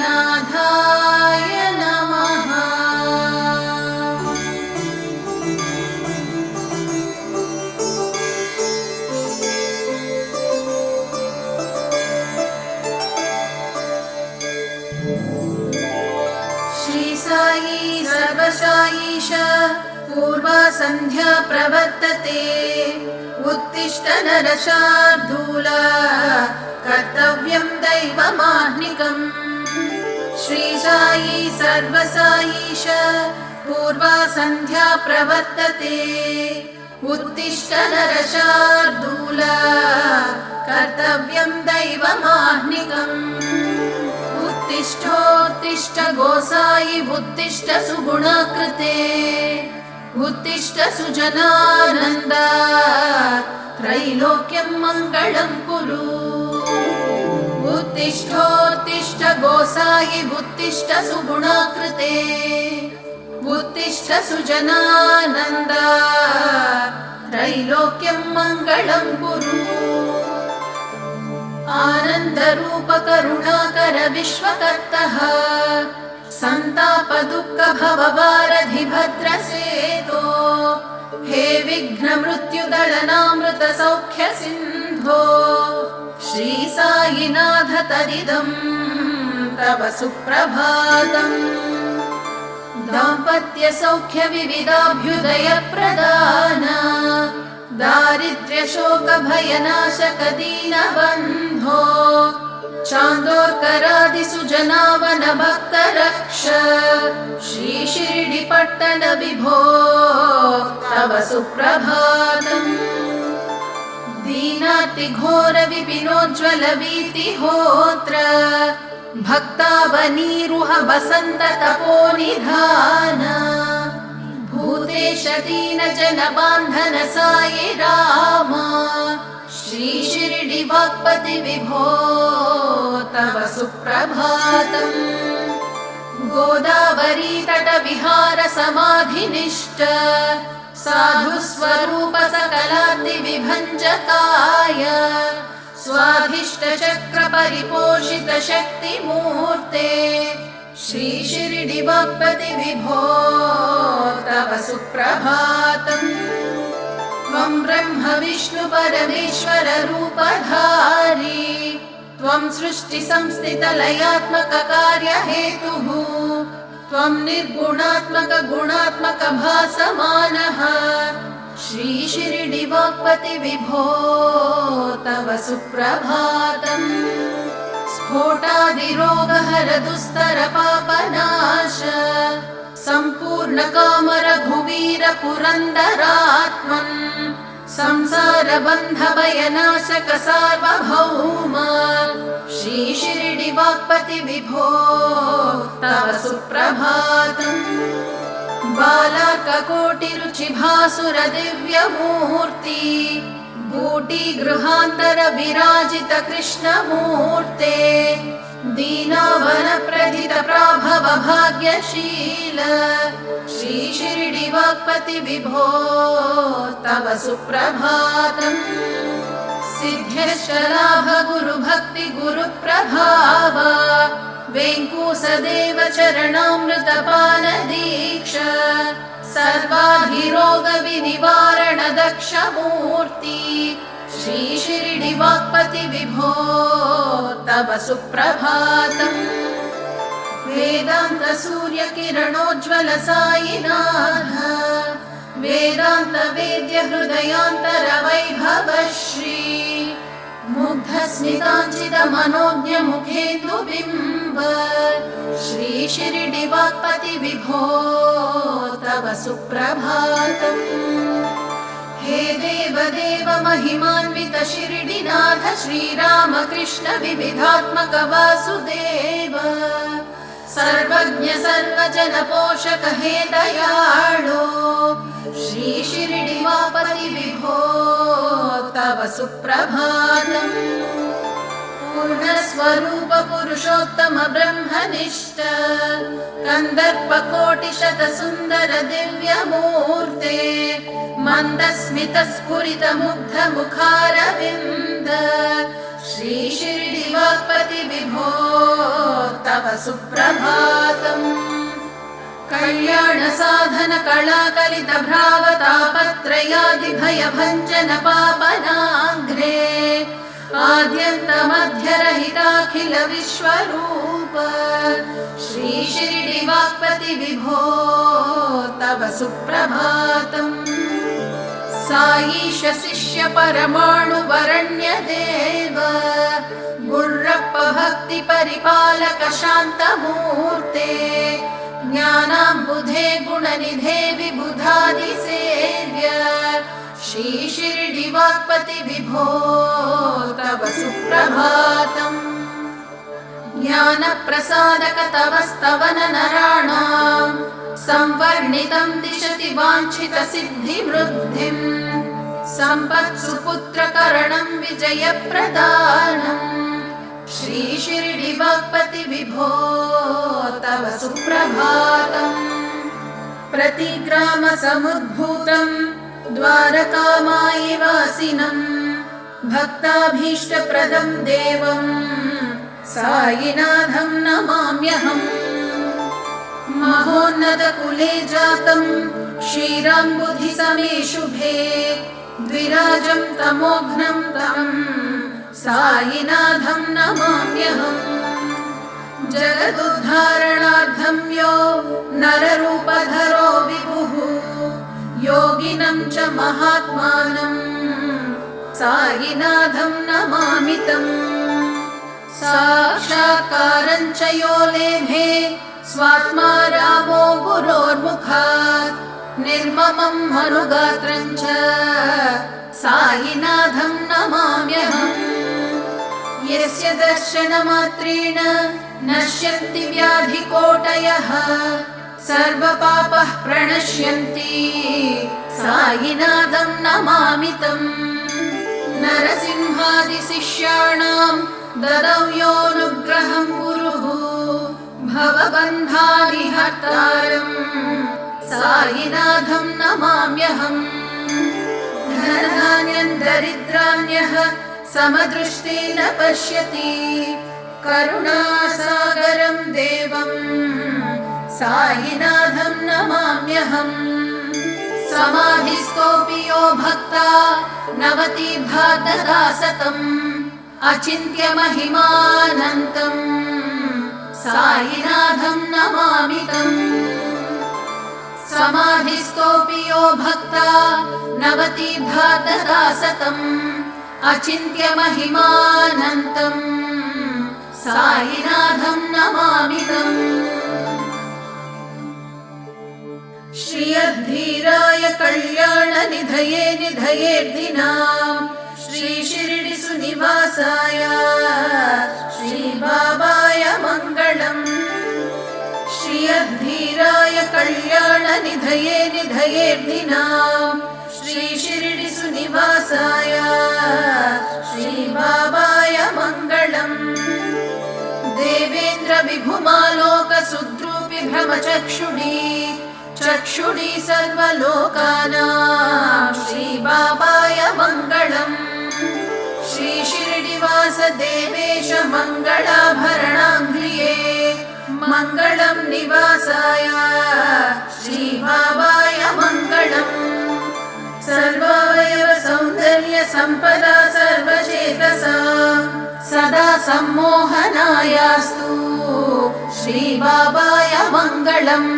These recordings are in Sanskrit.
साईनाथाय नमः। श्री साई सर्वसाईश पूर्वा संध्या प्रवर्तते। उत्तिष्ठ नरशार्दूल कर्तव्यं दैवमाह्निकम्। श्री साई सर्वसाईश पूर्वा संध्या प्रवर्तते। उत्तिष्ठ नरशार्दूल कर्तव्यं दैवमाह्निकम्। उत्तिष्ठोत्तिष्ठ गोसाई उत्तिष्ठ सुगुणाकृते। उत्तिष्ठ सुजनानन्द त्रैलोक्यं मङ्गलं कुरु। उत्तिष्ठोत्तिष्ठ गोसाई उत्तिष्ठ सुगुणाकृते। उत्तिष्ठ सुजनानन्द त्रैलोक्यं मङ्गलं कुरु। आनन्दरूप करुणाकर विश्वकर्तः सन्ताप दुःख भववारधि भद्रसेतो। हे विघ्न मृत्युदलनामृत सौख्य सिन्धो। श्री साईनाथ तदिदं तव सुप्रभातम्। दाम्पत्य सौख्य विविधाभ्युदय प्रदान। दारिद्र्य शोक भयनाशक दीनबन्धो। चान्दोर्करादि सुजनावन भक्त रक्ष। श्री शिर्डिपट्टण विभो तव सुप्रभातम्। दीनाति घोर विपिनोज्ज्वल वीतिहोत्र। भक्तावनीरुह वसन्त तपोनिधान। भूतेश दीन जन बान्धन साई राम। श्री शिर्डी वाक्पति विभो तव सुप्रभातम्। गोदावरी तट विहार समाधिनिष्ठ। साधु स्वरूप सकलार्ति विभञ्जकाय। स्वाधिष्ठ चक्र परिपोषित शक्ति मूर्ते। श्री शिर्डी वाक्पति विभो तव सुप्रभातम्। त्वं ब्रह्म विष्णु परमेश्वर रूपधारी। त्वं सृष्टि संस्थित लयात्मक कार्य हेतुः। त्वं निर्गुणात्मक गुणात्मक भासमानः। श्री शिर्डी वाक्पति विभो तव सुप्रभातम्। स्फोटादिरोगहर दुस्तर पापनाश। सम्पूर्ण काम रघुवीर पुरन्दरात्मन्। संसार बन्ध भयनाशक सार्वभौम। श्री शिर्डी वाक्पति विभो तव सुप्रभातम्। बालार्ककोटि रुचि भासुर दिव्यमूर्ति। बूटी गृहान्तर विराजित कृष्णमूर्ते। दीनावन प्रथित प्राभव भाग्यशील। श्री शिर्डी वाक्पति विभो तव सुप्रभातम्। सिद्ध्यष्टलाभ गुरु भक्ति गुरु प्रभाव। वेङ्कूसदेव चरणामृत पान दीक्षा। सर्वाधिरोग विनिवारण दक्ष मूर्ति। श्री शिर्डी वाक्पति विभो तव सुप्रभातम्। वेदान्त सूर्य किरणोज्ज्वल साईनाथ। वेदान्त वेद्य हृदयान्तर वैभव श्री। मुग्ध स्मिताञ्चित मनोज्ञ मुखेन्दु बिम्ब। श्री शिर्डी वाक्पति विभो तव सुप्रभातम्। हे देव देव महिमान्वित शिर्डीनाथ श्रीराम कृष्ण विविधात्मक वासुदेव। सर्वज्ञ सर्वजन पोषक हे दयाळो। श्री शिर्डी वाक्पति विभो तव सुप्रभातम्। पूर्णस्वरूप पुरुषोत्तम ब्रह्मनिष्ठ। कन्दर्प कोटि शत सुन्दर दिव्यमूर्ते। मन्दस्मित स्फुरित मुग्ध मुखारविन्द। श्री शिरडिवाक्पति विभो तव सुप्रभातम् कल्याण साधन कलाकलित भ्रावतापत्रयादि भयभञ्जन पापनाघ्रे आद्यन्तमध्यरहिताखिल विश्वरूप श्री शिरडिवाक्पति विभो तव सुप्रभातम् साईश शिष्य परमाणु वरण्य देव गुर्रप्प भक्ति परिपालक शान्तमूर्ते ज्ञानाम्बुधे गुणनिधे विबुधादि सेव्य श्री शिरडिवाक्पति विभो तव सुप्रभातम् ज्ञानप्रसादक तव स्तवन नराणाम् संवर्णितं दिशति वाञ्छित सिद्धिवृद्धिम् सम्पत्सुपुत्रकरणं विजयप्रदानम् श्री शिरडिवाक्पति विभो तव सुप्रभातम् प्रतिग्राम समुद्भूतं द्वारकामायि वासिनम् भक्ताभीष्टप्रदं देवं सायिनाथं नमाम्यहम् महोन्नतकुले जातं क्षीराम्बुधिसमे शुभे द्विराजं तमोघ्नं तं सायिनाथं नमाम्यहम् जगदुद्धारणार्थं यो नररूपधरो विभुः योगिनं च महात्मानं सायिनाथं नमामि तम् साक्षात्कारं च यो लेभे स्वात्मा रामो गुरोर्मुखात् निर्ममं मनुगात्रं च सायिनाथं नमाम्यहम् यस्य दर्शनमात्रेण नश्यन्ति व्याधिकोटयः सर्वपापः प्रणश्यन्ति सायिनाथं नमामि तम् नरसिंहादिशिष्याणां ददौ योऽनुग्रहं गुरुः भवबन्धारिहर्तारम् सायिनाथं नमाम्यहम् धनधान्यं दरिद्राण्यः समदृष्टेन पश्यति करुणासागरं देवं सायिनाथं नमाम्यहम् समाधिस्थोऽपि यो भक्ता नवतीर्था ददा सतम् अचिन्त्यमहिमानन्तम् सायिनाथं नमामि तम् समाधिस्थोऽपि यो भक्ता नवतीर्था ददा सतम् अचिन्त्यमहिमानन्तम् सायिनाथं नमामि तम् श्रियधीराय कल्याणनिधये निधयेर्दिनाम् श्री शिरडि सुनिवासाय श्री बाबाय मङ्गलम् श्रियधीराय कल्याणनिधये निधयेर्दिनाम् श्री शिरडि सुनिवासाय श्री बाबाय मङ्गलम् देवेन्द्र विभुमालोक सुद्रूपि भ्रमचक्षुडी चक्षुडी सर्वलोकानां श्री बाबाय मङ्गलम् श्री शिरडिवास देवेश मङ्गलाभरणाङ्घ्रिये मङ्गलं निवासाय श्री बाबाय मङ्गलम् सर्वावयव सौन्दर्य सम्पदा सर्वचेतसा सदा सम्मोहनायास्तु श्री बाबाय मङ्गलम्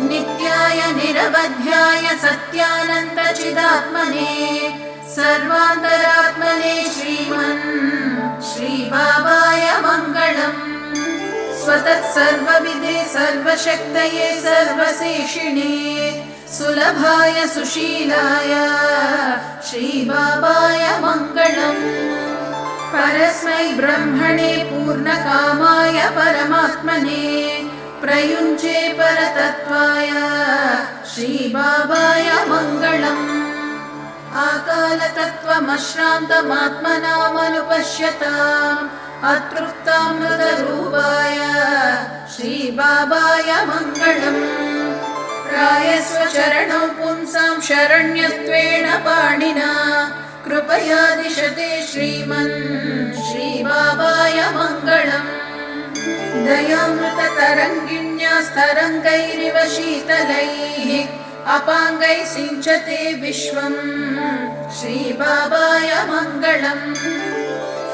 नित्याय निरवध्याय सत्यानन्द चिदात्मने सर्वान्तरात्मने श्रीमन् श्री बाबाय मङ्गलम् स्वतः सर्वविदे सर्वशक्तये सर्वशेषिणे सुलभाय सुशीलाय श्री बाबाय मङ्गलम् परस्मै ब्रह्मणे पूर्णकामाय परमात्मने प्रयुञ्जे परतत्त्वाय श्री बाबाय मङ्गलम् आकालतत्त्वमश्रान्तमात्मनामनुपश्यताम् अतृप्तामृतरूपाय श्री बाबाय मङ्गलम् प्रायस्व चरणौ पुंसां शरण्यत्वेन पाणिना कृपया दिशते श्रीमन् श्रीबाबाय मङ्गलम् दयामृततरङ्गिण्यस्तरङ्गैरिव शीतलैः अपाङ्गैः सिञ्चते विश्वम् श्रीबाबाय मङ्गलम्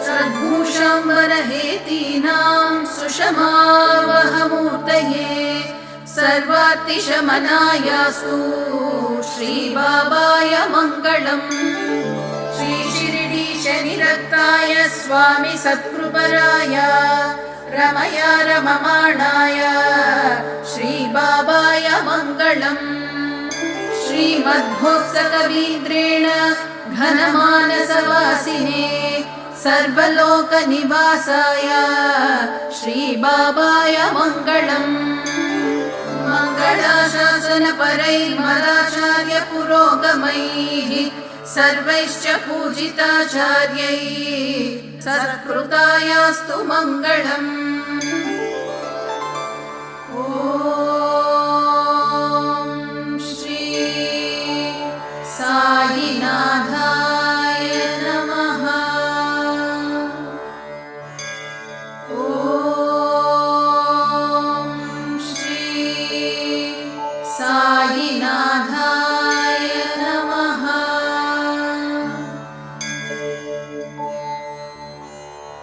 सद्भूषाम्बरहेतीनां सुषमावहमूर्तये सर्वातिशमनायास्तु श्रीबाबाय मङ्गलम् श्री शिरडी शनिरक्ताय स्वामी सत्कृपराय रमया रममाणाय श्रीबाबाय मङ्गलम् श्रीमद्भोक्तकवीन्द्रेण घनमानसवासिने सर्वलोकनिवासाय श्रीबाबाय मङ्गलम् मङ्गलाशासनपरैर्मदाचार्य पुरोगमैः सर्वैश्च पूजिताचार्यैः सत्कृतायास्तु मङ्गलम्।